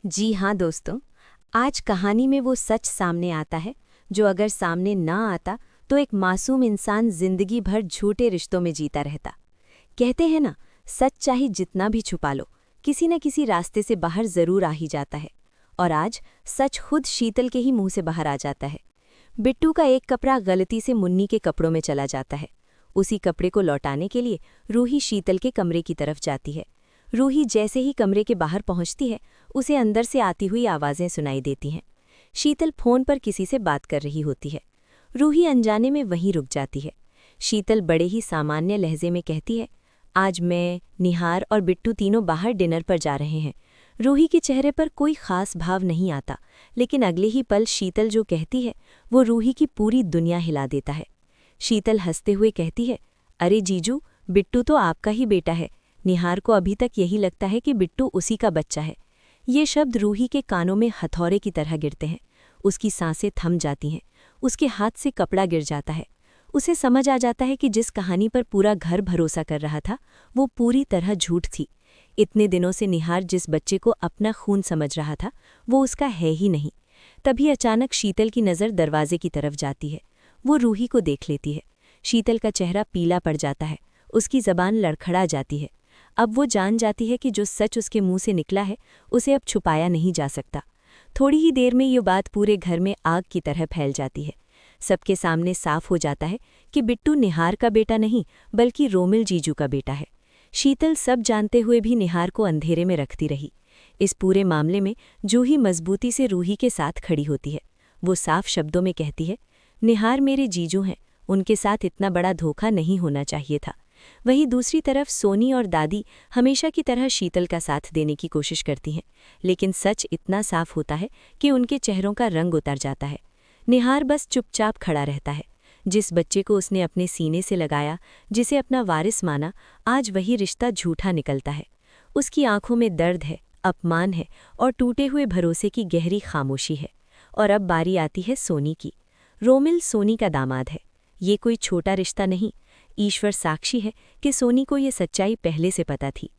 जी हाँ दोस्तों, आज कहानी में वो सच सामने आता है जो अगर सामने ना आता तो एक मासूम इंसान जिंदगी भर झूठे रिश्तों में जीता रहता। कहते हैं ना, सच चाहे जितना भी छुपा लो, किसी न किसी रास्ते से बाहर जरूर आ ही जाता है। और आज सच खुद शीतल के ही मुंह से बाहर आ जाता है। बिट्टू का एक कपड़ा गलती से मुन्नी के कपड़ों में चला जाता है। उसी कपड़े को लौटाने के लिए रूही शीतल के कमरे की तरफ जाती है। रूही जैसे ही कमरे के बाहर पहुंचती है, उसे अंदर से आती हुई आवाज़ें सुनाई देती हैं। शीतल फोन पर किसी से बात कर रही होती है। रूही अनजाने में वहीं रुक जाती है। शीतल बड़े ही सामान्य लहजे में कहती है, आज मैं, निहार और बिट्टू तीनों बाहर डिनर पर जा रहे हैं। रूही के चेहरे पर कोई खास भाव नहीं आता, लेकिन अगले ही पल शीतल जो कहती है वो रूही की पूरी दुनिया हिला देता है। शीतल हंसते हुए कहती है, अरे जीजू, बिट्टू तो आपका ही बेटा है। निहार को अभी तक यही लगता है कि बिट्टू उसी का बच्चा है। ये शब्द रूही के कानों में हथौड़े की तरह गिरते हैं। उसकी सांसें थम जाती हैं। उसके हाथ से कपड़ा गिर जाता है। उसे समझ आ जाता है कि जिस कहानी पर पूरा घर भरोसा कर रहा था वो पूरी तरह झूठ थी। इतने दिनों से निहार जिस बच्चे को अपना खून समझ रहा था वो उसका है ही नहीं। तभी अचानक शीतल की नज़र दरवाजे की तरफ जाती है। वो रूही को देख लेती है। शीतल का चेहरा पीला पड़ जाता है। उसकी ज़बान लड़खड़ा जाती है। अब वो जान जाती है कि जो सच उसके मुंह से निकला है उसे अब छुपाया नहीं जा सकता। थोड़ी ही देर में ये बात पूरे घर में आग की तरह फैल जाती है। सबके सामने साफ हो जाता है कि बिट्टू निहार का बेटा नहीं बल्कि रोमिल जीजू का बेटा है। शीतल सब जानते हुए भी निहार को अंधेरे में रखती रही। इस पूरे मामले में जूही मजबूती से रूही के साथ खड़ी होती है। वो साफ शब्दों में कहती है, निहार मेरे जीजू हैं, उनके साथ इतना बड़ा धोखा नहीं होना चाहिए था। वहीं दूसरी तरफ सोनी और दादी हमेशा की तरह शीतल का साथ देने की कोशिश करती हैं, लेकिन सच इतना साफ होता है कि उनके चेहरों का रंग उतर जाता है। निहार बस चुपचाप खड़ा रहता है। जिस बच्चे को उसने अपने सीने से लगाया, जिसे अपना वारिस माना, आज वही रिश्ता झूठा निकलता है। उसकी आंखों में दर्द है, अपमान है और टूटे हुए भरोसे की गहरी खामोशी है। और अब बारी आती है सोनी की। रोमिल सोनी का दामाद है। ये कोई छोटा रिश्ता नहीं। ईश्वर साक्षी है कि सोनी को ये सच्चाई पहले से पता थी।